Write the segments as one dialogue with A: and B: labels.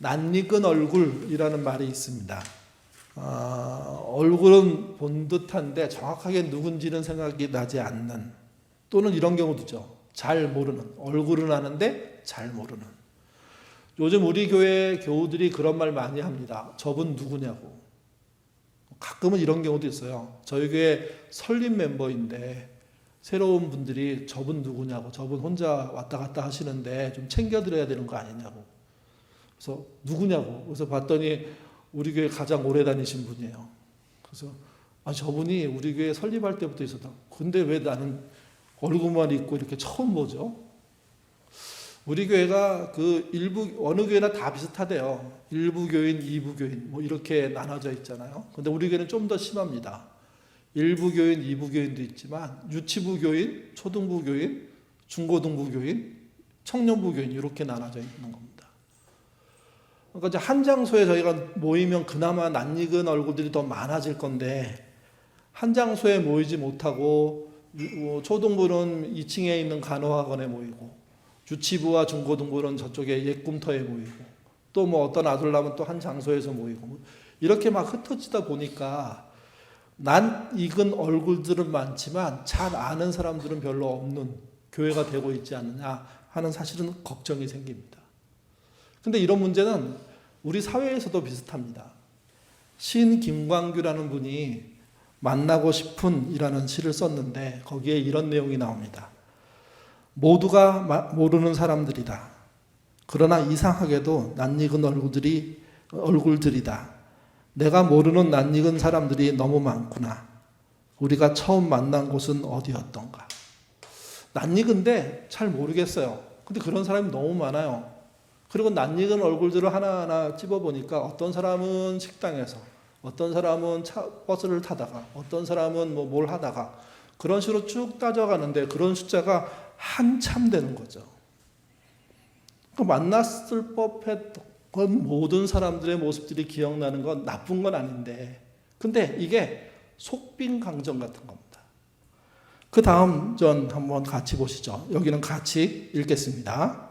A: 낯익은 얼굴이라는 말이 있습니다. 얼굴은 본 듯한데 정확하게 누군지는 생각이 나지 않는, 또는 이런 경우도 있죠. 잘 모르는, 얼굴은 아는데 잘 모르는. 요즘 우리 교회 교우들이 그런 말 많이 합니다. 저분 누구냐고. 가끔은 이런 경우도 있어요. 저희 교회 설립 멤버인데 새로운 분들이 저분 누구냐고, 저분 혼자 왔다 갔다 하시는데 좀 챙겨드려야 되는 거 아니냐고. 그래서 누구냐고. 그래서 봤더니 우리 교회 가장 오래 다니신 분이에요. 그래서 저분이 우리 교회 설립할 때부터 있었다. 근데 왜 나는 얼굴만 있고 이렇게 처음 보죠? 우리 교회가 그 일부 어느 교회나 다 비슷하대요. 일부 교인, 이부 교인 뭐 이렇게 나눠져 있잖아요. 근데 우리 교회는 좀 더 심합니다. 일부 교인, 이부 교인도 있지만 유치부 교인, 초등부 교인, 중고등부 교인, 청년부 교인 이렇게 나눠져 있는 겁니다. 그러니까 이제 한 장소에 저희가 모이면 그나마 낯익은 얼굴들이 더 많아질 건데, 한 장소에 모이지 못하고 초등부는 2층에 있는 간호학원에 모이고, 유치부와 중고등부는 저쪽에 옛꿈터에 모이고, 또 뭐 어떤 아들라면 또 한 장소에서 모이고, 이렇게 막 흩어지다 보니까 낯익은 얼굴들은 많지만 잘 아는 사람들은 별로 없는 교회가 되고 있지 않느냐 하는 사실은 걱정이 생깁니다. 근데 이런 문제는 우리 사회에서도 비슷합니다. 시인 김광규라는 분이 만나고 싶은 이라는 시를 썼는데 거기에 이런 내용이 나옵니다. 모두가 모르는 사람들이다. 그러나 이상하게도 낯익은 얼굴들이다. 내가 모르는 낯익은 사람들이 너무 많구나. 우리가 처음 만난 곳은 어디였던가. 낯익은데 잘 모르겠어요. 근데 그런 사람이 너무 많아요. 그리고 낯익은 얼굴들을 하나하나 찝어보니까 어떤 사람은 식당에서, 어떤 사람은 버스를 타다가, 어떤 사람은 뭐 뭘 하다가, 그런 식으로 쭉 따져가는데 그런 숫자가 한참 되는 거죠. 만났을 법했던 모든 사람들의 모습들이 기억나는 건 나쁜 건 아닌데, 근데 이게 속빈 강정 같은 겁니다. 그 다음 전 한번 같이 보시죠. 여기는 같이 읽겠습니다.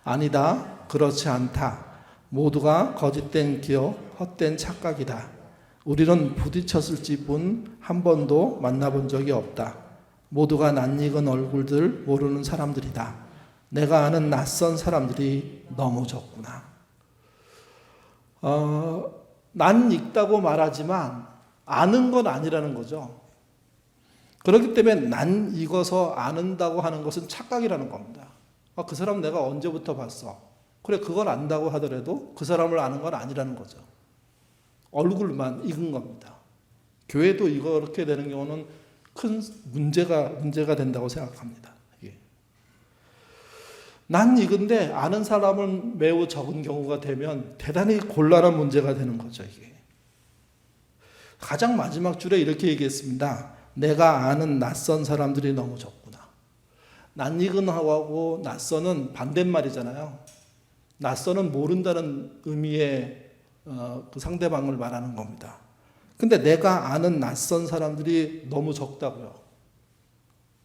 A: 아니다. 그렇지 않다. 모두가 거짓된 기억, 헛된 착각이다. 우리는 부딪혔을지 뿐 한 번도 만나본 적이 없다. 모두가 낯익은 얼굴들 모르는 사람들이다. 내가 아는 낯선 사람들이 너무 적구나. 낯익다고 말하지만 아는 건 아니라는 거죠. 그렇기 때문에 낯익어서 아는다고 하는 것은 착각이라는 겁니다. 그 사람 내가 언제부터 봤어? 그래, 그걸 안다고 하더라도 그 사람을 아는 건 아니라는 거죠. 얼굴만 익은 겁니다. 교회도 이렇게 되는 경우는 큰 문제가 된다고 생각합니다. 낯익은데 아는 사람은 매우 적은 경우가 되면 대단히 곤란한 문제가 되는 거죠. 이게 가장 마지막 줄에 이렇게 얘기했습니다. 내가 아는 낯선 사람들이 너무 적구나. 낯익은 하고 낯선은 반대말이잖아요. 낯선은 모른다는 의미의 그 상대방을 말하는 겁니다. 근데 내가 아는 낯선 사람들이 너무 적다고요.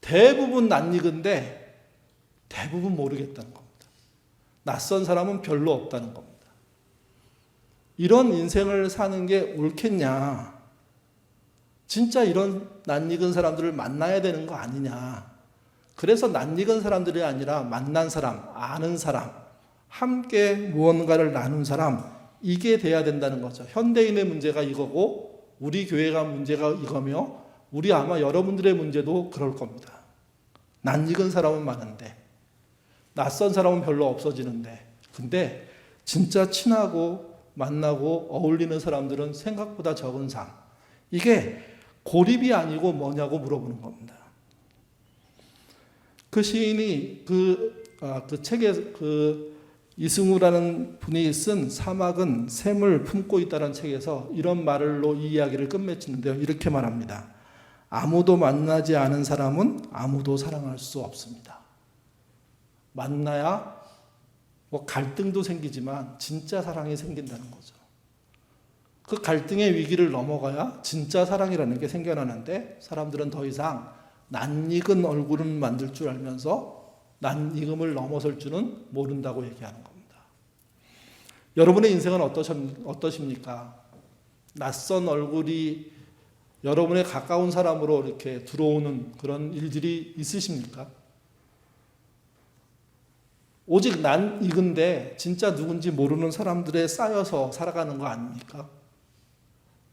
A: 대부분 낯익은데 대부분 모르겠다는 겁니다. 낯선 사람은 별로 없다는 겁니다. 이런 인생을 사는 게 옳겠냐? 진짜 이런 낯익은 사람들을 만나야 되는 거 아니냐? 그래서 낯익은 사람들이 아니라 만난 사람, 아는 사람, 함께 무언가를 나눈 사람, 이게 돼야 된다는 거죠. 현대인의 문제가 이거고 우리 교회가 문제가 이거며 우리 아마 여러분들의 문제도 그럴 겁니다. 낯익은 사람은 많은데 낯선 사람은 별로 없어지는데, 근데 진짜 친하고 만나고 어울리는 사람들은 생각보다 적은 삶. 이게 고립이 아니고 뭐냐고 물어보는 겁니다. 그 시인이 그 책에 이승우라는 분이 쓴 사막은 샘을 품고 있다는 책에서 이런 말로 이 이야기를 끝맺히는데요. 이렇게 말합니다. 아무도 만나지 않은 사람은 아무도 사랑할 수 없습니다. 만나야 뭐 갈등도 생기지만 진짜 사랑이 생긴다는 거죠. 그 갈등의 위기를 넘어가야 진짜 사랑이라는 게 생겨나는데 사람들은 더 이상 낯익은 얼굴은 만들 줄 알면서 낯익음을 넘어설 줄은 모른다고 얘기하는 겁니다. 여러분의 인생은 어떠십니까? 낯선 얼굴이 여러분의 가까운 사람으로 이렇게 들어오는 그런 일들이 있으십니까? 오직 난 익은데 진짜 누군지 모르는 사람들에 쌓여서 살아가는 거 아닙니까?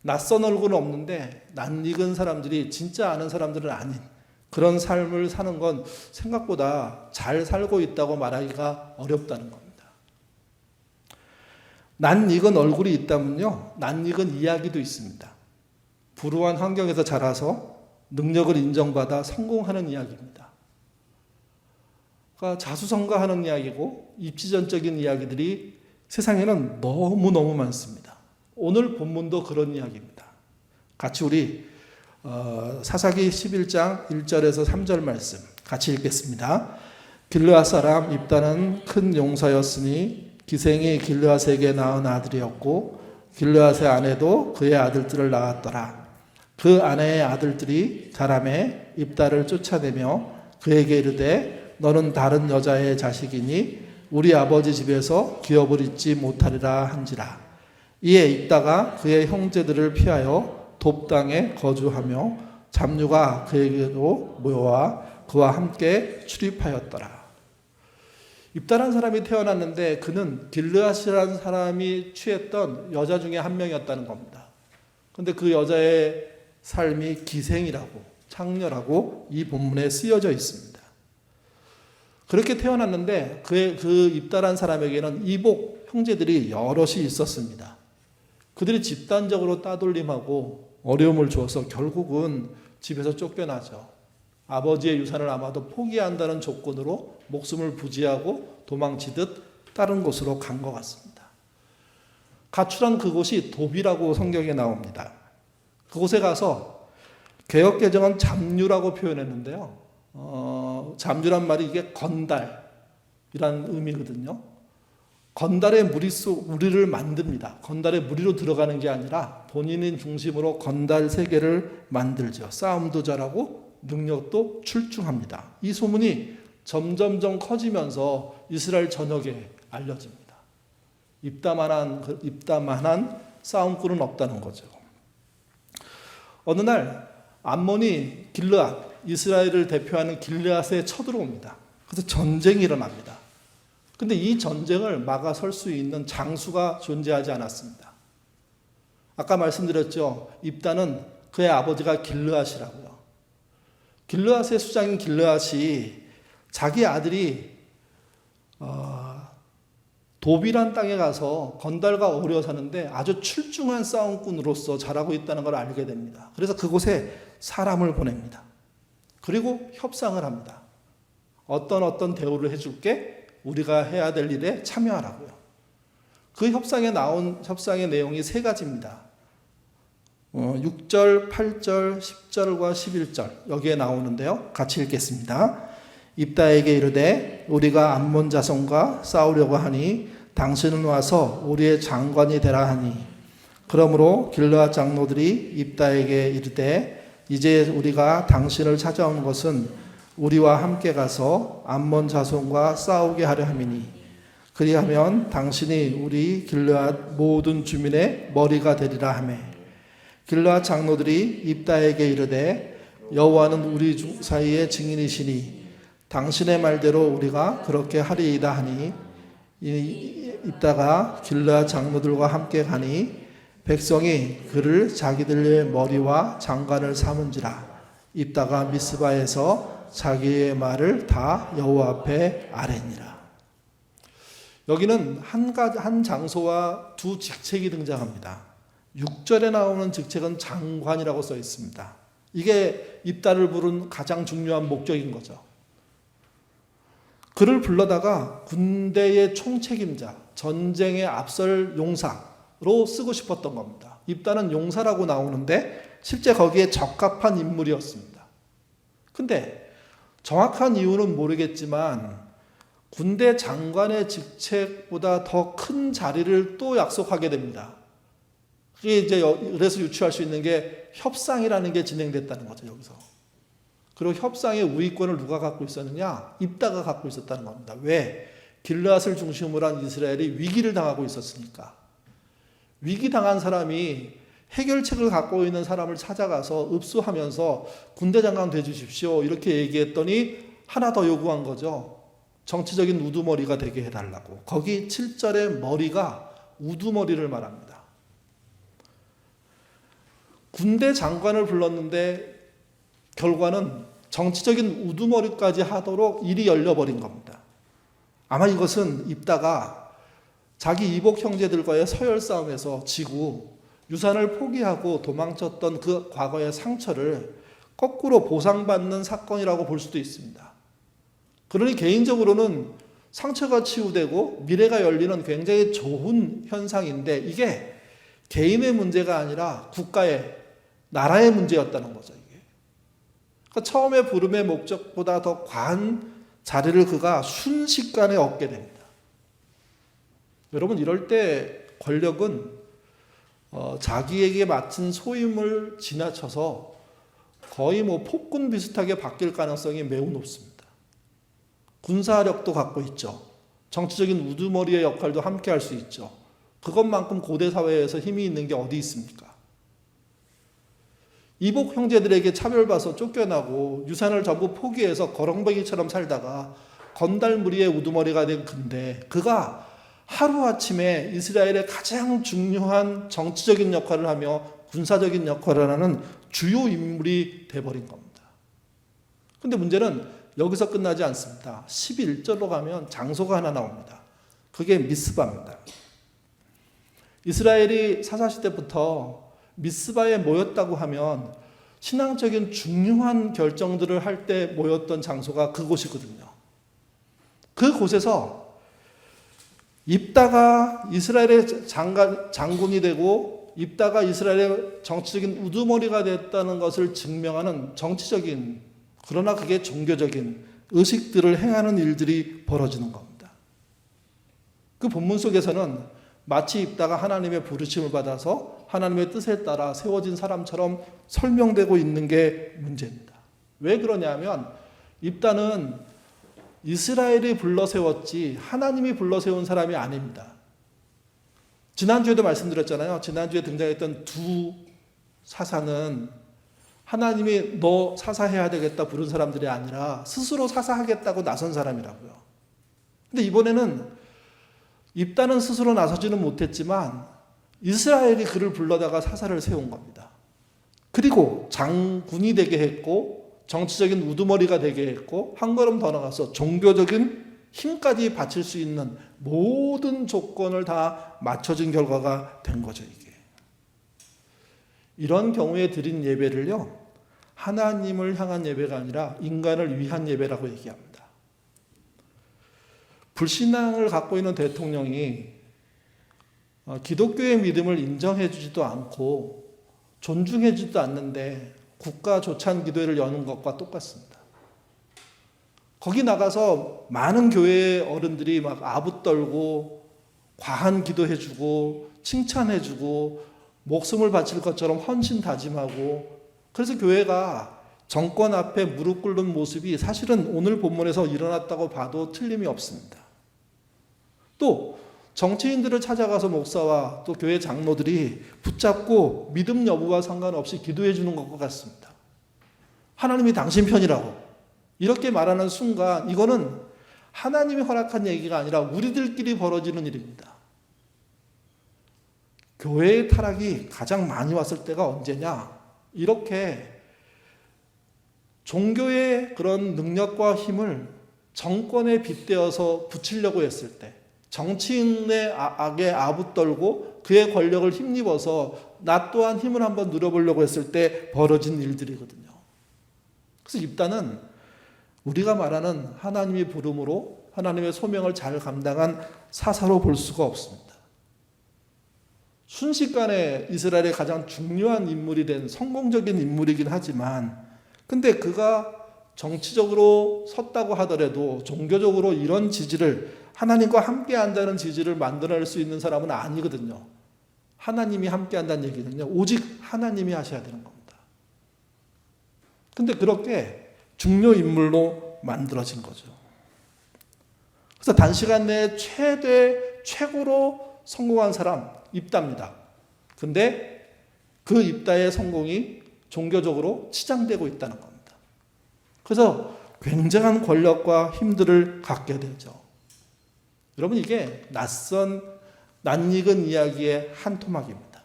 A: 낯선 얼굴은 없는데 난 익은 사람들이 진짜 아는 사람들은 아닌 그런 삶을 사는 건 생각보다 잘 살고 있다고 말하기가 어렵다는 겁니다. 난 익은 얼굴이 있다면요, 난 익은 이야기도 있습니다. 불우한 환경에서 자라서 능력을 인정받아 성공하는 이야기입니다. 그러니까 자수성가하는 이야기고 입지전적인 이야기들이 세상에는 너무너무 많습니다. 오늘 본문도 그런 이야기입니다. 같이 우리 사사기 11장 1절에서 3절 말씀 같이 읽겠습니다. 길르앗 사람 입다는 큰 용사였으니 기생이 길르앗에게 낳은 아들이었고 길르앗의 아내도 그의 아들들을 낳았더라. 그 아내의 아들들이 자라매 입다를 쫓아내며 그에게 이르되 너는 다른 여자의 자식이니 우리 아버지 집에서 기업을 잊지 못하리라 한지라. 이에 입다가 그의 형제들을 피하여 돕당에 거주하며 잡류가 그에게로 모여와 그와 함께 출입하였더라. 입다라는 사람이 태어났는데 그는 길르앗이라는 사람이 취했던 여자 중에 한 명이었다는 겁니다. 그런데 그 여자의 삶이 기생이라고 창녀라고 이 본문에 쓰여져 있습니다. 그렇게 태어났는데 그 입다라는 사람에게는 이복 형제들이 여럿이 있었습니다. 그들이 집단적으로 따돌림하고 어려움을 주어서 결국은 집에서 쫓겨나죠. 아버지의 유산을 아마도 포기한다는 조건으로 목숨을 부지하고 도망치듯 다른 곳으로 간 것 같습니다. 가출한 그곳이 도비라고 성경에 나옵니다. 그곳에 가서 개역개정은 잡류라고 표현했는데요. 잡류란 말이 이게 건달이란 의미거든요. 건달의 무리를 만듭니다. 건달의 무리로 들어가는 게 아니라 본인인 중심으로 건달 세계를 만들죠. 싸움도 잘하고 능력도 출중합니다. 이 소문이 점점점 커지면서 이스라엘 전역에 알려집니다. 입다만한 싸움꾼은 없다는 거죠. 어느 날 암몬이 길르앗, 이스라엘을 대표하는 길르앗에 쳐들어옵니다. 그래서 전쟁이 일어납니다. 근데 이 전쟁을 막아설 수 있는 장수가 존재하지 않았습니다. 아까 말씀드렸죠. 입다는 그의 아버지가 길르앗이라고요. 길르앗의 수장인 길르앗이 자기 아들이 도비란 땅에 가서 건달과 어울려 사는데 아주 출중한 싸움꾼으로서 자라고 있다는 걸 알게 됩니다. 그래서 그곳에 사람을 보냅니다. 그리고 협상을 합니다. 어떤 대우를 해줄게 우리가 해야 될 일에 참여하라고요. 그 협상에 나온 협상의 내용이 세 가지입니다. 6절, 8절, 10절과 11절 여기에 나오는데요. 같이 읽겠습니다. 입다에게 이르되 우리가 암몬 자손과 싸우려고 하니 당신은 와서 우리의 장관이 되라 하니 그러므로 길르앗 장로들이 입다에게 이르되 이제 우리가 당신을 찾아온 것은 우리와 함께 가서 암몬 자손과 싸우게 하려 함이니 그리하면 당신이 우리 길르앗 모든 주민의 머리가 되리라 하매 길르앗 장로들이 입다에게 이르되 여호와는 우리 사이의 증인이시니 당신의 말대로 우리가 그렇게 하리이다 하니 입다가 길르앗 장로들과 함께 가니 백성이 그를 자기들의 머리와 장관을 삼은지라 입다가 미스바에서 자기의 말을 다 여호와 앞에 아뢰니라. 여기는 한 장소와 두 직책이 등장합니다. 6절에 나오는 직책은 장관이라고 써 있습니다. 이게 입다를 부른 가장 중요한 목적인 거죠. 그를 불러다가 군대의 총책임자, 전쟁에 앞설 용사로 쓰고 싶었던 겁니다. 입다는 용사라고 나오는데 실제 거기에 적합한 인물이었습니다. 근데 정확한 이유는 모르겠지만 군대 장관의 직책보다 더 큰 자리를 또 약속하게 됩니다. 그게 이제 그래서 유추할 수 있는 게 협상이라는 게 진행됐다는 거죠, 여기서. 그리고 협상의 우위권을 누가 갖고 있었느냐? 입다가 갖고 있었다는 겁니다. 왜? 길르앗을 중심으로 한 이스라엘이 위기를 당하고 있었으니까 위기 당한 사람이 해결책을 갖고 있는 사람을 찾아가서 읍수하면서 군대 장관 돼 주십시오 이렇게 얘기했더니 하나 더 요구한 거죠. 정치적인 우두머리가 되게 해달라고. 거기 7절의 머리가 우두머리를 말합니다. 군대 장관을 불렀는데 결과는 정치적인 우두머리까지 하도록 일이 열려버린 겁니다. 아마 이것은 입다가 자기 이복 형제들과의 서열 싸움에서 지고 유산을 포기하고 도망쳤던 그 과거의 상처를 거꾸로 보상받는 사건이라고 볼 수도 있습니다. 그러니 개인적으로는 상처가 치유되고 미래가 열리는 굉장히 좋은 현상인데 이게 개인의 문제가 아니라 국가의, 나라의 문제였다는 거죠. 이게. 그러니까 처음에 부름의 목적보다 더 과한 자리를 그가 순식간에 얻게 됩니다. 여러분 이럴 때 권력은 자기에게 맡은 소임을 지나쳐서 거의 폭군 비슷하게 바뀔 가능성이 매우 높습니다. 군사력도 갖고 있죠. 정치적인 우두머리의 역할도 함께 할 수 있죠. 그것만큼 고대 사회에서 힘이 있는 게 어디 있습니까? 이복 형제들에게 차별받아서 쫓겨나고 유산을 전부 포기해서 거렁뱅이처럼 살다가 건달무리의 우두머리가 된 그인데 그가 하루아침에 이스라엘의 가장 중요한 정치적인 역할을 하며 군사적인 역할을 하는 주요 인물이 돼버린 겁니다. 그런데 문제는 여기서 끝나지 않습니다. 11절로 가면 장소가 하나 나옵니다. 그게 미스바입니다. 이스라엘이 사사시대부터 미스바에 모였다고 하면 신앙적인 중요한 결정들을 할 때 모였던 장소가 그곳이거든요. 그곳에서 입다가 이스라엘의 장군이 되고 입다가 이스라엘의 정치적인 우두머리가 됐다는 것을 증명하는 정치적인, 그러나 그게 종교적인 의식들을 행하는 일들이 벌어지는 겁니다. 그 본문 속에서는 마치 입다가 하나님의 부르심을 받아서 하나님의 뜻에 따라 세워진 사람처럼 설명되고 있는 게 문제입니다. 왜 그러냐면 입다는 이스라엘이 불러 세웠지 하나님이 불러 세운 사람이 아닙니다. 지난주에도 말씀드렸잖아요. 지난주에 등장했던 두 사사는 하나님이 너 사사해야 되겠다 부른 사람들이 아니라 스스로 사사하겠다고 나선 사람이라고요. 근데 이번에는 입다는 스스로 나서지는 못했지만 이스라엘이 그를 불러다가 사사를 세운 겁니다. 그리고 장군이 되게 했고 정치적인 우두머리가 되게 했고 한 걸음 더 나가서 종교적인 힘까지 바칠 수 있는 모든 조건을 다 맞춰준 결과가 된 거죠. 이게. 이런 경우에 드린 예배를요, 하나님을 향한 예배가 아니라 인간을 위한 예배라고 얘기합니다. 불신앙을 갖고 있는 대통령이 기독교의 믿음을 인정해 주지도 않고 존중해 주지도 않는데 국가 조찬 기도회를 여는 것과 똑같습니다. 거기 나가서 많은 교회 어른들이 막 아부 떨고 과한 기도해 주고 칭찬해 주고 목숨을 바칠 것처럼 헌신 다짐하고, 그래서 교회가 정권 앞에 무릎 꿇는 모습이 사실은 오늘 본문에서 일어났다고 봐도 틀림이 없습니다. 또 정치인들을 찾아가서 목사와 또 교회 장로들이 붙잡고 믿음 여부와 상관없이 기도해 주는 것과 같습니다. 하나님이 당신 편이라고 이렇게 말하는 순간 이거는 하나님이 허락한 얘기가 아니라 우리들끼리 벌어지는 일입니다. 교회의 타락이 가장 많이 왔을 때가 언제냐? 이렇게 종교의 그런 능력과 힘을 정권에 빗대어서 붙이려고 했을 때, 정치인의 악에 아부떨고 그의 권력을 힘입어서 나 또한 힘을 한번 누려보려고 했을 때 벌어진 일들이거든요. 그래서 입다는 우리가 말하는 하나님의 부름으로 하나님의 소명을 잘 감당한 사사로 볼 수가 없습니다. 순식간에 이스라엘의 가장 중요한 인물이 된 성공적인 인물이긴 하지만, 근데 그가 정치적으로 섰다고 하더라도 종교적으로 이런 지지를, 하나님과 함께 한다는 지지를 만들어낼 수 있는 사람은 아니거든요. 하나님이 함께 한다는 얘기는요, 오직 하나님이 하셔야 되는 겁니다. 근데 그렇게 중요 인물로 만들어진 거죠. 그래서 단시간 내에 최고로 성공한 사람 입다입니다. 근데 그 입다의 성공이 종교적으로 치장되고 있다는 겁니다. 그래서 굉장한 권력과 힘들을 갖게 되죠. 여러분, 이게 낯익은 이야기의 한 토막입니다.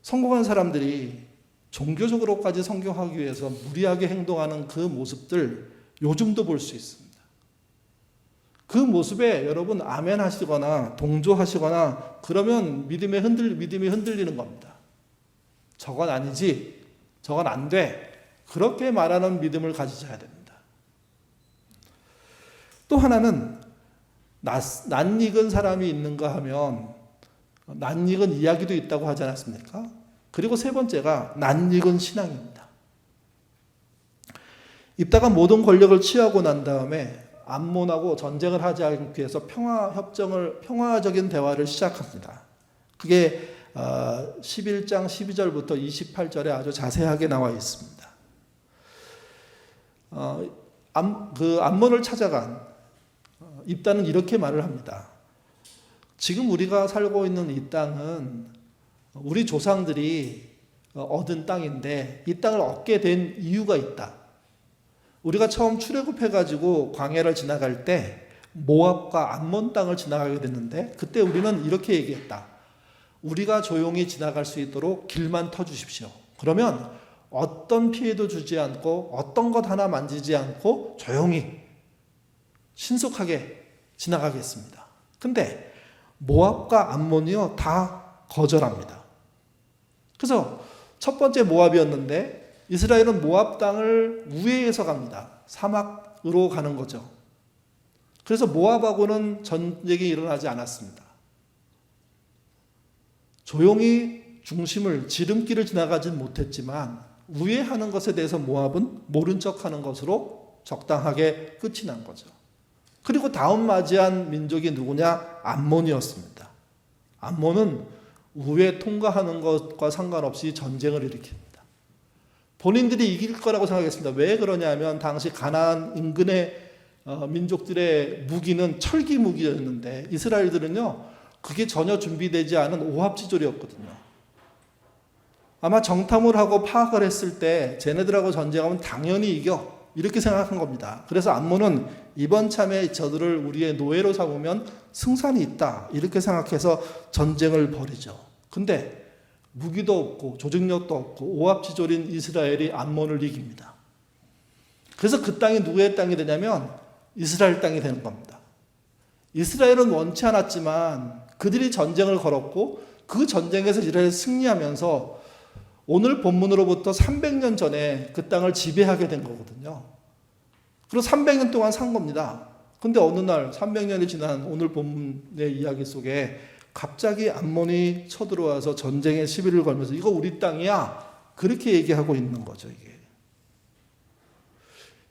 A: 성공한 사람들이 종교적으로까지 성공하기 위해서 무리하게 행동하는 그 모습들 요즘도 볼 수 있습니다. 그 모습에 여러분 아멘 하시거나 동조하시거나 그러면 믿음이 흔들리는 겁니다. 저건 아니지, 저건 안 돼, 그렇게 말하는 믿음을 가지셔야 됩니다. 또 하나는 낯익은 사람이 있는가 하면 낯익은 이야기도 있다고 하지 않았습니까? 그리고 세 번째가 낯익은 신앙입니다. 입다가 모든 권력을 취하고 난 다음에 암몬하고 전쟁을 하지 않기 위해서 평화적인 대화를 시작합니다. 그게 11장 12절부터 28절에 아주 자세하게 나와 있습니다. 그 암몬을 찾아간 입다는 이렇게 말을 합니다. 지금 우리가 살고 있는 이 땅은 우리 조상들이 얻은 땅인데 이 땅을 얻게 된 이유가 있다. 우리가 처음 출애굽해가지고 광야를 지나갈 때 모압과 암몬 땅을 지나가게 됐는데 그때 우리는 이렇게 얘기했다. 우리가 조용히 지나갈 수 있도록 길만 터주십시오. 그러면 어떤 피해도 주지 않고 어떤 것 하나 만지지 않고 조용히 신속하게 지나가겠습니다. 근데 모압과 암몬이요 다 거절합니다. 그래서 첫 번째 모압이었는데 이스라엘은 모압 땅을 우회해서 갑니다. 사막으로 가는 거죠. 그래서 모압하고는 전쟁이 일어나지 않았습니다. 조용히 중심을 지름길을 지나가진 못했지만 우회하는 것에 대해서 모압은 모른 척하는 것으로 적당하게 끝이 난 거죠. 그리고 다음 맞이한 민족이 누구냐? 암몬이었습니다. 암몬은 우회 통과하는 것과 상관없이 전쟁을 일으킵니다. 본인들이 이길 거라고 생각했습니다. 왜 그러냐면 당시 가나안 인근의 민족들의 무기는 철기 무기였는데 이스라엘들은요 그게 전혀 준비되지 않은 오합지졸이었거든요. 아마 정탐을 하고 파악을 했을 때 쟤네들하고 전쟁하면 당연히 이겨 이렇게 생각한 겁니다. 그래서 암몬은 이번 참에 저들을 우리의 노예로 삼으면 승산이 있다 이렇게 생각해서 전쟁을 벌이죠. 근데 무기도 없고 조직력도 없고 오합지졸인 이스라엘이 암몬을 이깁니다. 그래서 그 땅이 누구의 땅이 되냐면 이스라엘 땅이 되는 겁니다. 이스라엘은 원치 않았지만 그들이 전쟁을 걸었고 그 전쟁에서 이스라엘이 승리하면서 오늘 본문으로부터 300년 전에 그 땅을 지배하게 된 거거든요. 그리고 300년 동안 산 겁니다. 근데 어느 날 300년이 지난 오늘 본문의 이야기 속에 갑자기 암몬이 쳐들어와서 전쟁의 시비를 걸면서 이거 우리 땅이야 그렇게 얘기하고 있는 거죠. 이게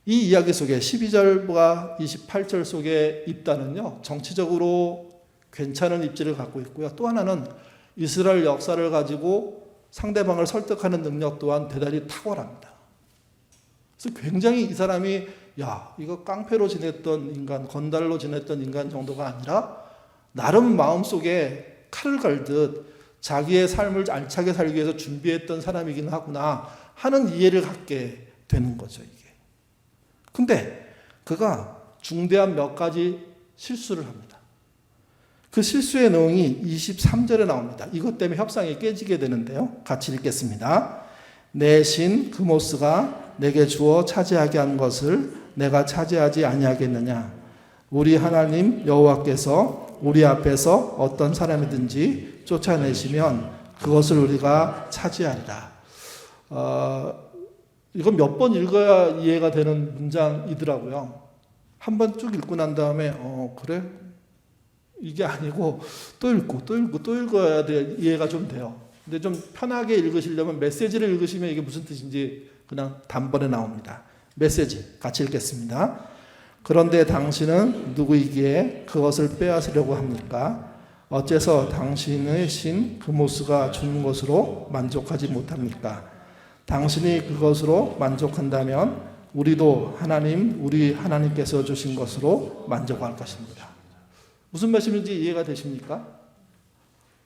A: 이 이야기 속에 12절과 28절 속에 입다는요 정치적으로 괜찮은 입지를 갖고 있고요. 또 하나는 이스라엘 역사를 가지고 상대방을 설득하는 능력 또한 대단히 탁월합니다. 그래서 굉장히 이 사람이 야 이거 깡패로 지냈던 인간, 건달로 지냈던 인간 정도가 아니라 나름 마음속에 칼을 갈듯 자기의 삶을 알차게 살기 위해서 준비했던 사람이긴 하구나 하는 이해를 갖게 되는 거죠. 이게. 근데 그가 중대한 몇 가지 실수를 합니다. 그 실수의 내용이 23절에 나옵니다. 이것 때문에 협상이 깨지게 되는데요. 같이 읽겠습니다. 내 신 그모스가 내게 주어 차지하게 한 것을 내가 차지하지 아니하겠느냐. 우리 하나님 여호와께서 우리 앞에서 어떤 사람이든지 쫓아내시면 그것을 우리가 차지하리라. 이건 몇 번 읽어야 이해가 되는 문장이더라고요. 한 번 쭉 읽고 난 다음에 그래? 이게 아니고 또 읽고 또 읽고 또 읽어야 돼 이해가 좀 돼요. 근데 좀 편하게 읽으시려면 메시지를 읽으시면 이게 무슨 뜻인지 그냥 단번에 나옵니다. 메시지 같이 읽겠습니다. 그런데 당신은 누구이기에 그것을 빼앗으려고 합니까? 어째서 당신의 신 그모스가 주는 것으로 만족하지 못합니까? 당신이 그것으로 만족한다면 우리도 우리 하나님께서 주신 것으로 만족할 것입니다. 무슨 말씀인지 이해가 되십니까?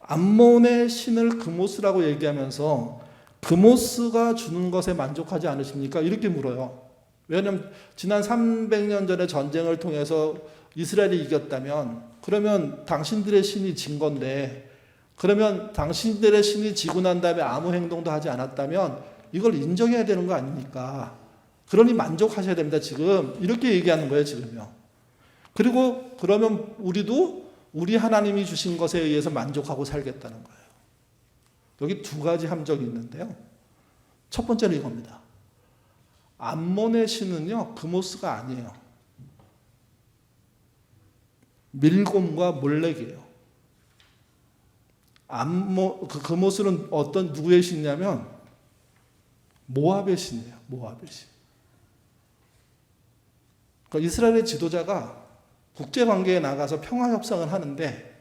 A: 암몬의 신을 그모스라고 얘기하면서 그모스가 주는 것에 만족하지 않으십니까? 이렇게 물어요. 왜냐하면 지난 300년 전의 전쟁을 통해서 이스라엘이 이겼다면 그러면 당신들의 신이 진 건데, 그러면 당신들의 신이 지고 난 다음에 아무 행동도 하지 않았다면 이걸 인정해야 되는 거 아닙니까? 그러니 만족하셔야 됩니다. 지금 이렇게 얘기하는 거예요. 지금요. 그리고 그러면 우리도 우리 하나님이 주신 것에 의해서 만족하고 살겠다는 거예요. 여기 두 가지 함정이 있는데요. 첫 번째는 이겁니다. 암몬의 신은요, 그모스가 아니에요. 밀곰과 몰렉이에요. 그모스는 누구의 신이냐면 모압의 신이에요. 모압의 신. 그러니까 이스라엘의 지도자가 국제관계에 나가서 평화협상을 하는데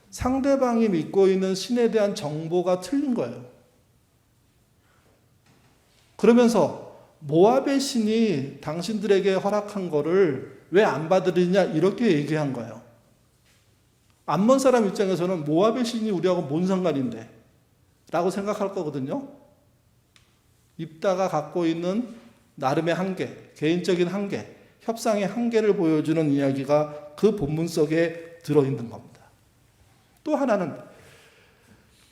A: 상대방이 믿고 있는 신에 대한 정보가 틀린 거예요. 그러면서 모압의 신이 당신들에게 허락한 거를 왜 안 받으리냐 이렇게 얘기한 거예요. 암몬 사람 입장에서는 모압의 신이 우리하고 뭔 상관인데 라고 생각할 거거든요. 입다가 갖고 있는 나름의 한계, 개인적인 한계, 협상의 한계를 보여주는 이야기가 그 본문 속에 들어있는 겁니다. 또 하나는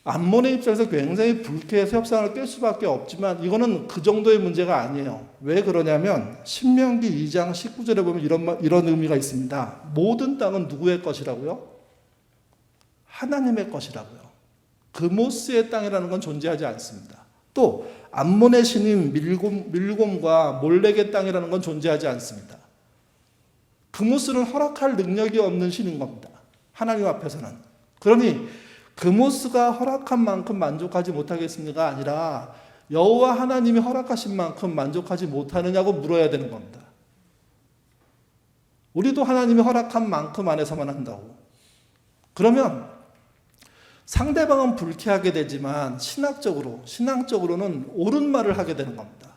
A: 암몬의 입장에서 굉장히 불쾌해서 협상을 깰 수밖에 없지만 이거는 그 정도의 문제가 아니에요. 왜 그러냐면 신명기 2장 19절에 보면 이런 의미가 있습니다. 모든 땅은 누구의 것이라고요? 하나님의 것이라고요. 그모스의 땅이라는 건 존재하지 않습니다. 또 암몬의 신인 밀곰과 몰렉의 땅이라는 건 존재하지 않습니다. 그모스는 허락할 능력이 없는 신인 겁니다. 하나님 앞에서는. 그러니 그모스가 허락한 만큼 만족하지 못하겠습니까? 아니라 여호와 하나님이 허락하신 만큼 만족하지 못하느냐고 물어야 되는 겁니다. 우리도 하나님이 허락한 만큼 안에서만 한다고. 그러면 상대방은 불쾌하게 되지만 신앙적으로는 옳은 말을 하게 되는 겁니다.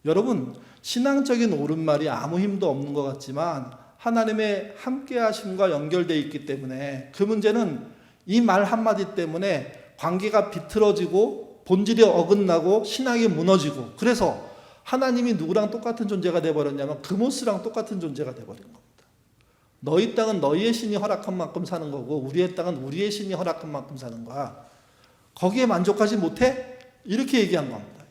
A: 여러분, 신앙적인 옳은 말이 아무 힘도 없는 것 같지만 하나님의 함께 하심과 연결되어 있기 때문에 그 문제는 이 말 한마디 때문에 관계가 비틀어지고 본질이 어긋나고 신앙이 무너지고, 그래서 하나님이 누구랑 똑같은 존재가 되어버렸냐면 그모스랑 똑같은 존재가 되어버린 겁니다. 너희 땅은 너희의 신이 허락한 만큼 사는 거고 우리의 땅은 우리의 신이 허락한 만큼 사는 거야. 거기에 만족하지 못해? 이렇게 얘기한 겁니다.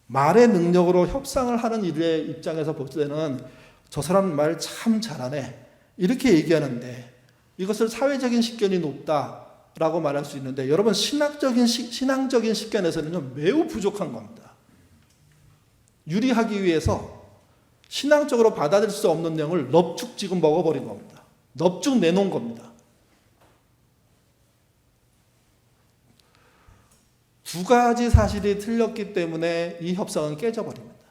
A: 말의 능력으로 협상을 하는 일의 입장에서 볼 때는 저 사람 말 참 잘하네 이렇게 얘기하는데, 이것을 사회적인 식견이 높다라고 말할 수 있는데, 여러분 신앙적인 식견에서는요 매우 부족한 겁니다. 유리하기 위해서 신앙적으로 받아들일 수 없는 내용을 넙죽 지금 먹어버린 겁니다. 넙죽 내놓은 겁니다. 두 가지 사실이 틀렸기 때문에 이 협상은 깨져버립니다.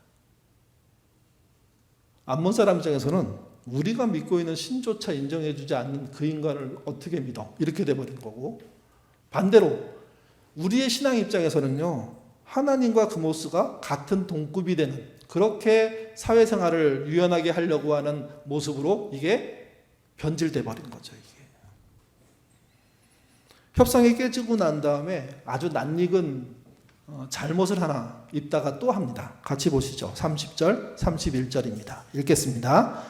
A: 암몬 사람 입장에서는 우리가 믿고 있는 신조차 인정해주지 않는 그 인간을 어떻게 믿어? 이렇게 돼버린 거고, 반대로 우리의 신앙 입장에서는요 하나님과 그모스가 같은 동급이 되는, 그렇게 사회생활을 유연하게 하려고 하는 모습으로 이게 변질돼 버린 거죠. 이게 협상이 깨지고 난 다음에 아주 낯익은 잘못을 하나 있다가 또 합니다. 같이 보시죠. 30절 31절입니다. 읽겠습니다.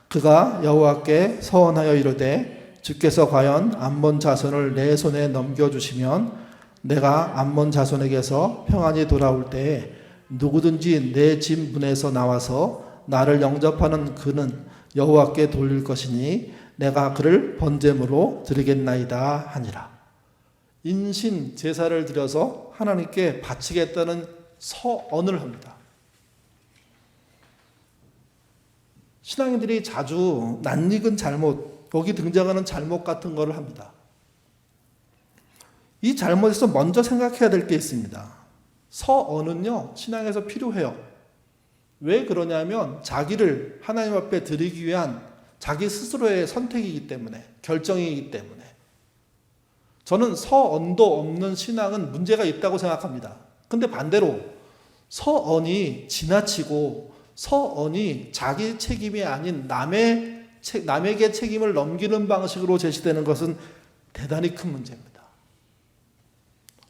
A: 그가 여호와께 서원하여 이르되 주께서 과연 암몬 자손을 내 손에 넘겨주시면 내가 암몬 자손에게서 평안히 돌아올 때에 누구든지 내 집 문에서 나와서 나를 영접하는 그는 여호와께 돌릴 것이니 내가 그를 번제물로 드리겠나이다 하니라. 인신 제사를 드려서 하나님께 바치겠다는 서언을 합니다. 신앙인들이 자주 낯익은 잘못, 여기 등장하는 잘못 같은 거를 합니다. 이 잘못에서 먼저 생각해야 될 게 있습니다. 서언은요 신앙에서 필요해요. 왜 그러냐면 자기를 하나님 앞에 드리기 위한 자기 스스로의 선택이기 때문에, 결정이기 때문에. 저는 서언도 없는 신앙은 문제가 있다고 생각합니다. 근데 반대로 서언이 지나치고 서언이 자기 책임이 아닌 남에게 책임을 넘기는 방식으로 제시되는 것은 대단히 큰 문제입니다.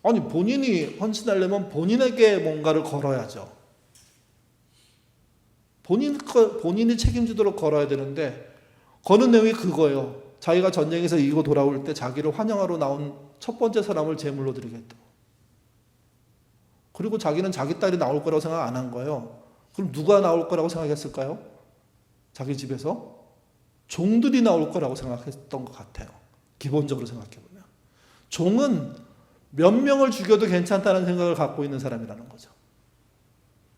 A: 아니, 본인이 헌신하려면 본인에게 뭔가를 걸어야죠. 본인이 책임지도록 걸어야 되는데, 거는 내용이 그거예요. 자기가 전쟁에서 이기고 돌아올 때 자기를 환영하러 나온 첫 번째 사람을 제물로 드리겠다고. 그리고 자기는 자기 딸이 나올 거라고 생각 안 한 거예요. 그럼 누가 나올 거라고 생각했을까요? 자기 집에서 종들이 나올 거라고 생각했던 것 같아요. 기본적으로 생각해보면. 종은 몇 명을 죽여도 괜찮다는 생각을 갖고 있는 사람이라는 거죠.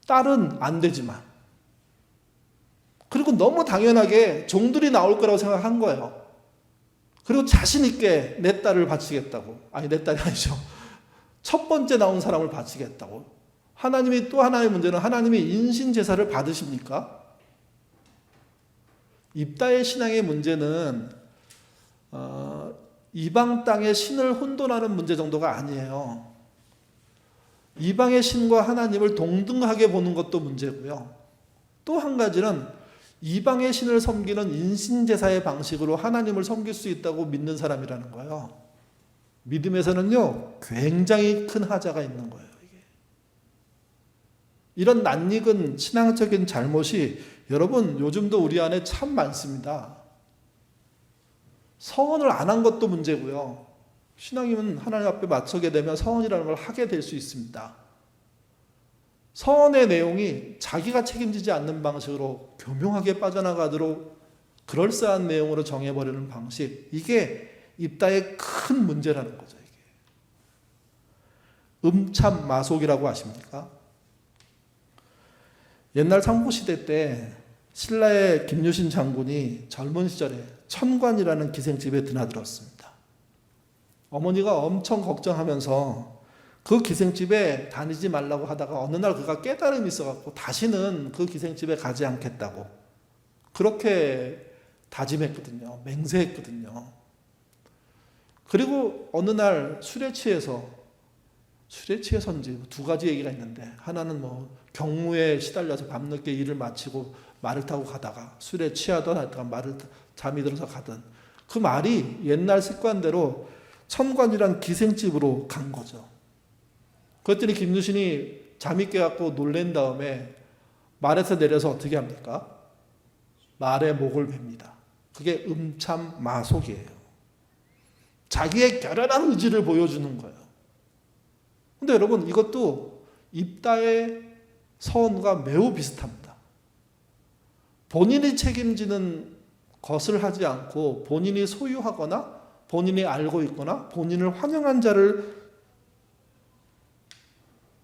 A: 딸은 안 되지만. 그리고 너무 당연하게 종들이 나올 거라고 생각한 거예요. 그리고 자신 있게 내 딸을 바치겠다고. 아니, 내 딸이 아니죠. 첫 번째 나온 사람을 바치겠다고. 하나님이 또 하나의 문제는, 하나님이 인신 제사를 받으십니까? 입다의 신앙의 문제는 이방 땅의 신을 혼돈하는 문제 정도가 아니에요. 이방의 신과 하나님을 동등하게 보는 것도 문제고요. 또 한 가지는 이방의 신을 섬기는 인신제사의 방식으로 하나님을 섬길 수 있다고 믿는 사람이라는 거예요. 믿음에서는요, 굉장히 큰 하자가 있는 거예요. 이런 낯익은 신앙적인 잘못이 여러분 요즘도 우리 안에 참 많습니다. 서원을 안 한 것도 문제고요. 신앙이면 하나님 앞에 맞서게 되면 서원이라는 걸 하게 될 수 있습니다. 서원의 내용이 자기가 책임지지 않는 방식으로 교묘하게 빠져나가도록 그럴싸한 내용으로 정해버리는 방식, 이게 입다의 큰 문제라는 거죠. 이게 음참마속이라고 아십니까? 옛날 삼국시대 때 신라의 김유신 장군이 젊은 시절에 천관이라는 기생집에 드나들었습니다. 어머니가 엄청 걱정하면서 그 기생집에 다니지 말라고 하다가 어느 날 그가 깨달음이 있어갖고 다시는 그 기생집에 가지 않겠다고 그렇게 다짐했거든요. 맹세했거든요. 그리고 어느 날 술에 취해서인지 두 가지 얘기가 있는데, 하나는 경무에 시달려서 밤늦게 일을 마치고 말을 타고 가다가 술에 취하던 하여간 잠이 들어서 가던 그 말이 옛날 습관대로 천관이란 기생집으로 간 거죠. 그랬더니 김유신이 잠이 깨갖고 놀란 다음에 말에서 내려서 어떻게 합니까? 말의 목을 팹니다. 그게 음참마속이에요. 자기의 결연한 의지를 보여주는 거예요. 근데 여러분, 이것도 입다의 서원과 매우 비슷합니다. 본인이 책임지는 것을 하지 않고 본인이 소유하거나 본인이 알고 있거나 본인을 환영한 자를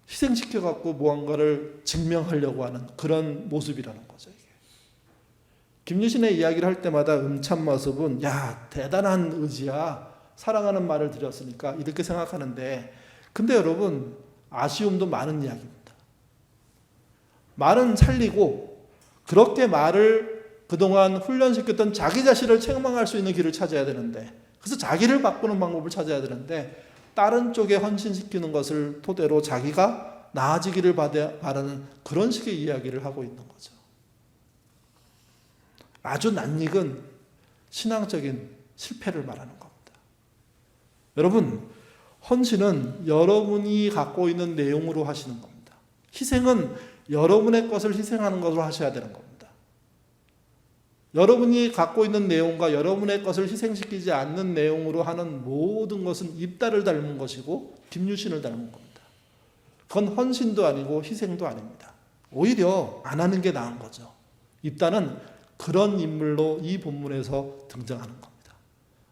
A: 희생시켜갖고 무언가를 증명하려고 하는 그런 모습이라는 거죠. 이게. 김유신의 이야기를 할 때마다 음참마속은 야, 대단한 의지야. 사랑하는 말을 드렸으니까 이렇게 생각하는데, 근데 여러분, 아쉬움도 많은 이야기입니다. 말은 살리고 그렇게 말을 그동안 훈련시켰던 자기 자신을 책망할 수 있는 길을 찾아야 되는데, 그래서 자기를 바꾸는 방법을 찾아야 되는데 다른 쪽에 헌신시키는 것을 토대로 자기가 나아지기를 바라는 그런 식의 이야기를 하고 있는 거죠. 아주 낯익은 신앙적인 실패를 말하는 겁니다. 여러분, 헌신은 여러분이 갖고 있는 내용으로 하시는 겁니다. 희생은 여러분의 것을 희생하는 것으로 하셔야 되는 겁니다. 여러분이 갖고 있는 내용과 여러분의 것을 희생시키지 않는 내용으로 하는 모든 것은 입다를 닮은 것이고 김유신을 닮은 겁니다. 그건 헌신도 아니고 희생도 아닙니다. 오히려 안 하는 게 나은 거죠. 입다는 그런 인물로 이 본문에서 등장하는 겁니다.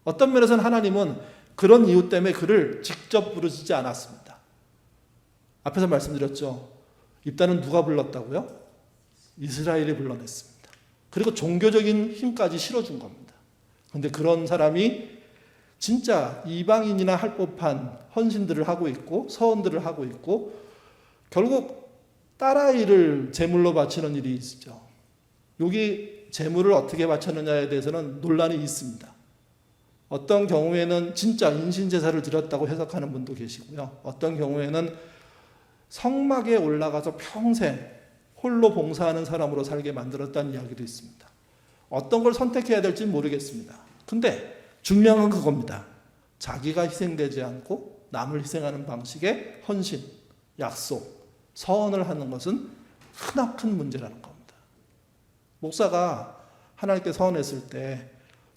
A: 어떤 면에서는 하나님은 그런 이유 때문에 그를 직접 부르시지 않았습니다. 앞에서 말씀드렸죠. 입다는 누가 불렀다고요? 이스라엘이 불러냈습니다. 그리고 종교적인 힘까지 실어준 겁니다. 그런데 그런 사람이 진짜 이방인이나 할 법한 헌신들을 하고 있고 서원들을 하고 있고 결국 딸아이를 제물로 바치는 일이 있죠. 여기 제물을 어떻게 바쳤느냐에 대해서는 논란이 있습니다. 어떤 경우에는 진짜 인신제사를 드렸다고 해석하는 분도 계시고요. 어떤 경우에는 성막에 올라가서 평생 홀로 봉사하는 사람으로 살게 만들었다는 이야기도 있습니다. 어떤 걸 선택해야 될지 모르겠습니다. 근데 중요한 건 그겁니다. 자기가 희생되지 않고 남을 희생하는 방식의 헌신, 약속, 서원을 하는 것은 크나큰 문제라는 겁니다. 목사가 하나님께 서원했을 때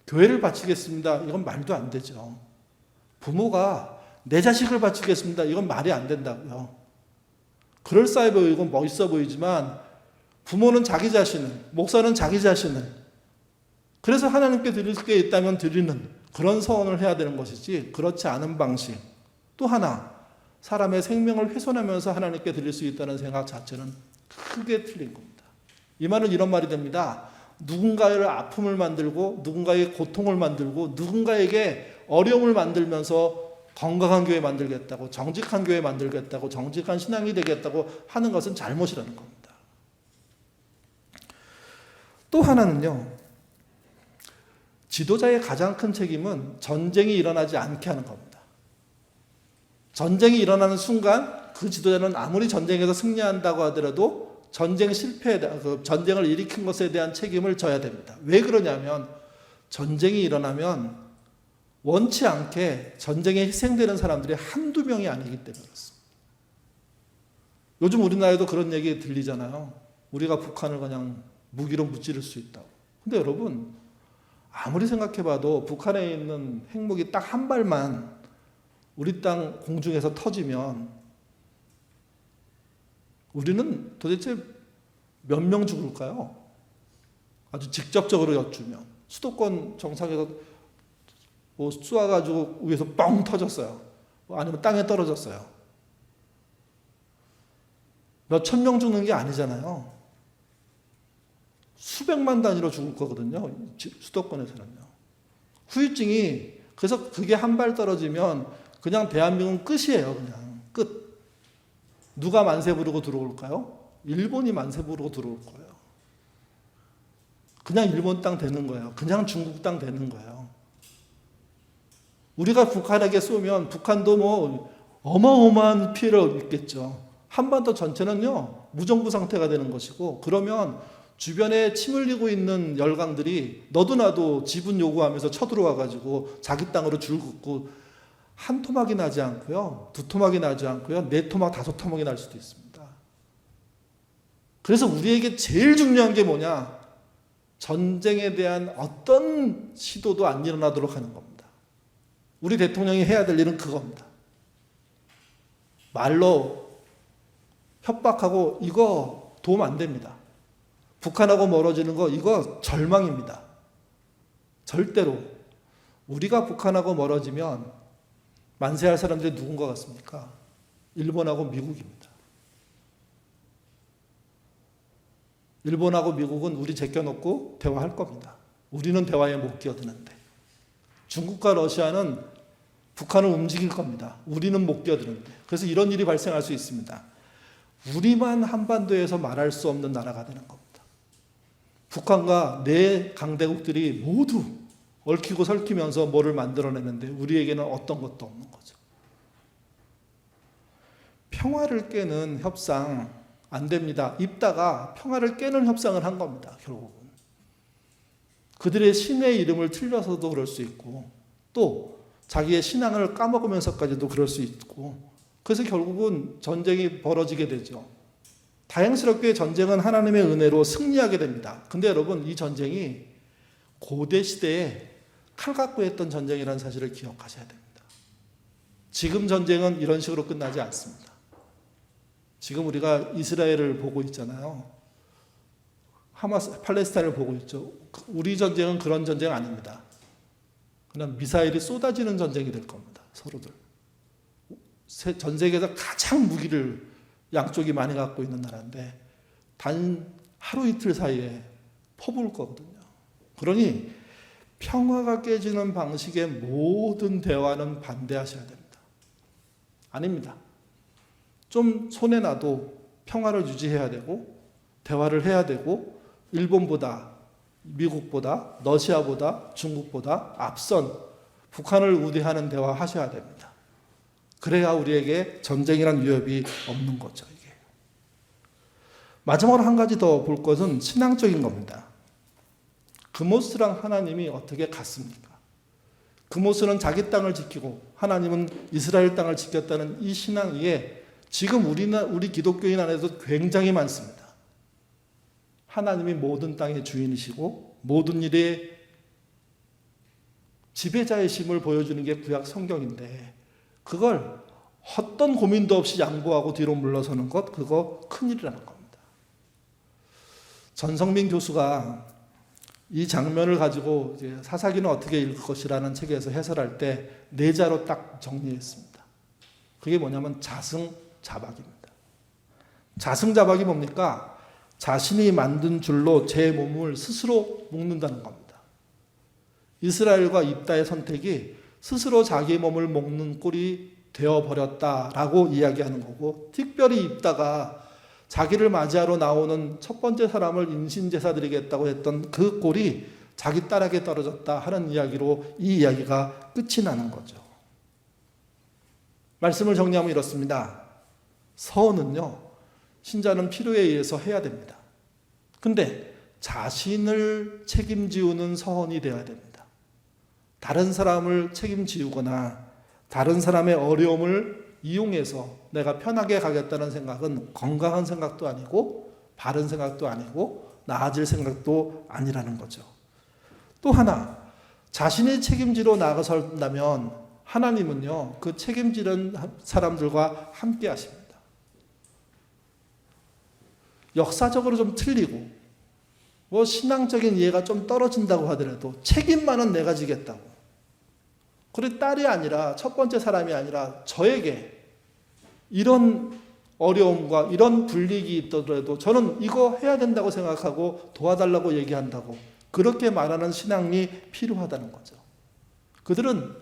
A: 교회를 바치겠습니다. 이건 말도 안 되죠. 부모가 내 자식을 바치겠습니다. 이건 말이 안 된다고요. 그럴싸해 보이고 멋있어 보이지만 부모는 자기 자신을, 목사는 자기 자신을, 그래서 하나님께 드릴 게 있다면 드리는 그런 서원을 해야 되는 것이지, 그렇지 않은 방식. 또 하나, 사람의 생명을 훼손하면서 하나님께 드릴 수 있다는 생각 자체는 크게 틀린 겁니다. 이 말은 이런 말이 됩니다. 누군가의 아픔을 만들고 누군가의 고통을 만들고 누군가에게 어려움을 만들면서 건강한 교회 만들겠다고, 정직한 교회 만들겠다고, 정직한 신앙이 되겠다고 하는 것은 잘못이라는 겁니다. 또 하나는요, 지도자의 가장 큰 책임은 전쟁이 일어나지 않게 하는 겁니다. 전쟁이 일어나는 순간 그 지도자는 아무리 전쟁에서 승리한다고 하더라도 전쟁 실패에 대한, 전쟁을 일으킨 것에 대한 책임을 져야 됩니다. 왜 그러냐면 전쟁이 일어나면 원치 않게 전쟁에 희생되는 사람들이 한두 명이 아니기 때문에 그렇습니다. 요즘 우리나라에도 그런 얘기 들리잖아요. 우리가 북한을 그냥 무기로 무찌를 수 있다고. 근데 여러분, 아무리 생각해봐도 북한에 있는 핵무기 딱 한 발만 우리 땅 공중에서 터지면 우리는 도대체 몇 명 죽을까요? 아주 직접적으로 여쭈면 수도권 정상에서 뭐 쏘아가지고 위에서 뻥 터졌어요. 아니면 땅에 떨어졌어요. 몇천 명 죽는 게 아니잖아요. 수백만 단위로 죽을 거거든요. 수도권에서는요. 후유증이, 그래서 그게 한 발 떨어지면 그냥 대한민국은 끝이에요. 그냥 끝. 누가 만세 부르고 들어올까요? 일본이 만세 부르고 들어올 거예요. 그냥 일본 땅 되는 거예요. 그냥 중국 땅 되는 거예요. 우리가 북한에게 쏘면 북한도 뭐 어마어마한 피해를 입겠죠. 한반도 전체는요, 무정부 상태가 되는 것이고, 그러면 주변에 침 흘리고 있는 열강들이 너도 나도 지분 요구하면서 쳐들어와가지고 자기 땅으로 줄 긋고 한 토막이 나지 않고요, 두 토막이 나지 않고요, 네 토막, 다섯 토막이 날 수도 있습니다. 그래서 우리에게 제일 중요한 게 뭐냐? 전쟁에 대한 어떤 시도도 안 일어나도록 하는 겁니다. 우리 대통령이 해야 될 일은 그겁니다. 말로 협박하고 이거 도움 안 됩니다. 북한하고 멀어지는 거 이거 절망입니다. 절대로. 우리가 북한하고 멀어지면 만세할 사람들이 누군가 같습니까? 일본하고 미국입니다. 일본하고 미국은 우리 제껴놓고 대화할 겁니다. 우리는 대화에 못 끼어드는데. 중국과 러시아는 북한을 움직일 겁니다. 우리는 못 끼어드는데. 그래서 이런 일이 발생할 수 있습니다. 우리만 한반도에서 말할 수 없는 나라가 되는 겁니다. 북한과 네 강대국들이 모두 얽히고 설키면서 뭐를 만들어내는데 우리에게는 어떤 것도 없는 거죠. 평화를 깨는 협상 안 됩니다. 입다가 평화를 깨는 협상을 한 겁니다. 결국은. 그들의 신의 이름을 틀려서도 그럴 수 있고 또 자기의 신앙을 까먹으면서까지도 그럴 수 있고, 그래서 결국은 전쟁이 벌어지게 되죠. 다행스럽게 전쟁은 하나님의 은혜로 승리하게 됩니다. 근데 여러분, 이 전쟁이 고대 시대에 칼 갖고 했던 전쟁이라는 사실을 기억하셔야 됩니다. 지금 전쟁은 이런 식으로 끝나지 않습니다. 지금 우리가 이스라엘을 보고 있잖아요. 하마스, 팔레스타인을 보고 있죠. 우리 전쟁은 그런 전쟁 아닙니다. 그냥 미사일이 쏟아지는 전쟁이 될 겁니다. 서로들. 전 세계에서 가장 무기를 양쪽이 많이 갖고 있는 나라인데 단 하루 이틀 사이에 퍼부을 거거든요. 그러니 평화가 깨지는 방식의 모든 대화는 반대하셔야 됩니다. 아닙니다. 좀 손해나도 평화를 유지해야 되고 대화를 해야 되고 일본보다 미국보다 러시아보다 중국보다 앞선 북한을 우대하는 대화 하셔야 됩니다. 그래야 우리에게 전쟁이란 위협이 없는 거죠. 이게. 마지막으로 한 가지 더 볼 것은 신앙적인 겁니다. 그모스랑 하나님이 어떻게 같습니까? 그모스는 자기 땅을 지키고 하나님은 이스라엘 땅을 지켰다는 이 신앙 위에 지금 우리 기독교인 안에도 굉장히 많습니다. 하나님이 모든 땅의 주인이시고 모든 일의 지배자의심을 보여주는 게 구약 성경인데 그걸 어떤 고민도 없이 양보하고 뒤로 물러서는 것, 그거 큰일이라는 겁니다. 전성민 교수가 이 장면을 가지고 이제 사사기는 어떻게 읽을 것이라는 책에서 해설할 때 4자로 딱 정리했습니다. 그게 뭐냐면 자승자박입니다. 자승자박이 뭡니까? 자신이 만든 줄로 제 몸을 스스로 묶는다는 겁니다. 이스라엘과 입다의 선택이 스스로 자기 몸을 먹는 꼴이 되어버렸다라고 이야기하는 거고, 특별히 입다가 자기를 맞이하러 나오는 첫 번째 사람을 인신제사 드리겠다고 했던 그 꼴이 자기 딸에게 떨어졌다 하는 이야기로 이 이야기가 끝이 나는 거죠. 말씀을 정리하면 이렇습니다. 서원은요, 신자는 필요에 의해서 해야 됩니다. 근데 자신을 책임지우는 서원이 되어야 됩니다. 다른 사람을 책임지우거나 다른 사람의 어려움을 이용해서 내가 편하게 가겠다는 생각은 건강한 생각도 아니고 바른 생각도 아니고 나아질 생각도 아니라는 거죠. 또 하나, 자신이 책임지러 나가선다면 하나님은요, 그 책임지는 사람들과 함께 하십니다. 역사적으로 좀 틀리고 뭐 신앙적인 이해가 좀 떨어진다고 하더라도 책임만은 내가 지겠다고. 그래, 딸이 아니라 첫 번째 사람이 아니라 저에게 이런 어려움과 이런 불이익이 있더라도 저는 이거 해야 된다고 생각하고 도와달라고 얘기한다고 그렇게 말하는 신앙이 필요하다는 거죠. 그들은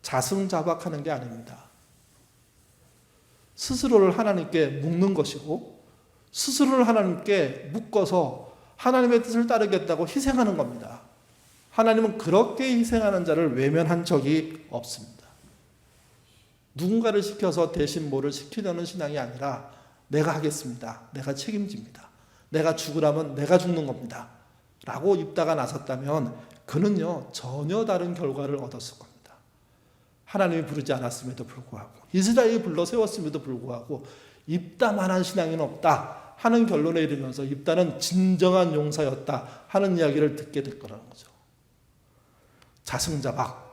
A: 자승자박하는 게 아닙니다. 스스로를 하나님께 묶는 것이고 스스로를 하나님께 묶어서 하나님의 뜻을 따르겠다고 희생하는 겁니다. 하나님은 그렇게 희생하는 자를 외면한 적이 없습니다. 누군가를 시켜서 대신 뭐를 시키려는 신앙이 아니라 내가 하겠습니다. 내가 책임집니다. 내가 죽으라면 내가 죽는 겁니다. 라고 입다가 나섰다면 그는요, 전혀 다른 결과를 얻었을 겁니다. 하나님이 부르지 않았음에도 불구하고 이스라엘이 불러 세웠음에도 불구하고 입다만한 신앙은 없다 하는 결론에 이르면서 입다는 진정한 용사였다 하는 이야기를 듣게 될 거라는 거죠. 자승자박,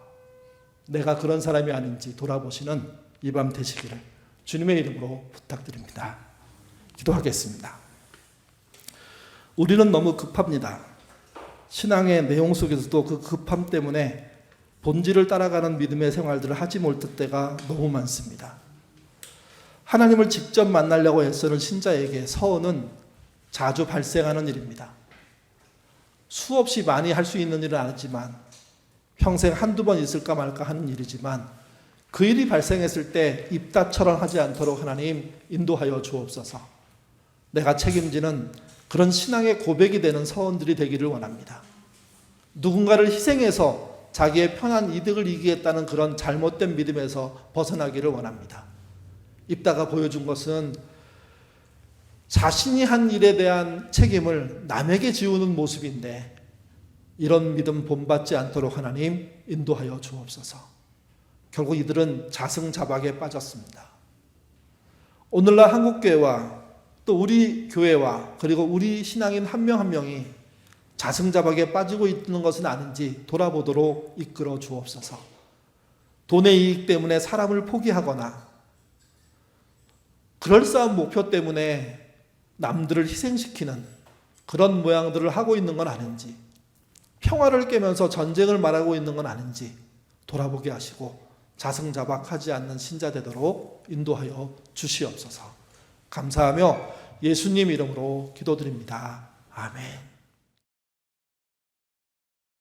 A: 내가 그런 사람이 아닌지 돌아보시는 이 밤 되시기를 주님의 이름으로 부탁드립니다. 기도하겠습니다. 우리는 너무 급합니다. 신앙의 내용 속에서도 그 급함 때문에 본질을 따라가는 믿음의 생활들을 하지 못할 때가 너무 많습니다. 하나님을 직접 만나려고 애쓰는 신자에게 서원은 자주 발생하는 일입니다. 수없이 많이 할 수 있는 일은 아니지만 평생 한두 번 있을까 말까 하는 일이지만 그 일이 발생했을 때 입다처럼 하지 않도록 하나님 인도하여 주옵소서. 내가 책임지는 그런 신앙의 고백이 되는 서원들이 되기를 원합니다. 누군가를 희생해서 자기의 편한 이득을 이기겠다는 그런 잘못된 믿음에서 벗어나기를 원합니다. 입다가 보여준 것은 자신이 한 일에 대한 책임을 남에게 지우는 모습인데 이런 믿음 본받지 않도록 하나님 인도하여 주옵소서. 결국 이들은 자승자박에 빠졌습니다. 오늘날 한국교회와 또 우리 교회와 그리고 우리 신앙인 한 명 한 명이 자승자박에 빠지고 있는 것은 아닌지 돌아보도록 이끌어 주옵소서. 돈의 이익 때문에 사람을 포기하거나 그럴싸한 목표 때문에 남들을 희생시키는 그런 모양들을 하고 있는 건 아닌지, 평화를 깨면서 전쟁을 말하고 있는 건 아닌지 돌아보게 하시고 자승자박하지 않는 신자 되도록 인도하여 주시옵소서. 감사하며 예수님 이름으로 기도드립니다. 아멘.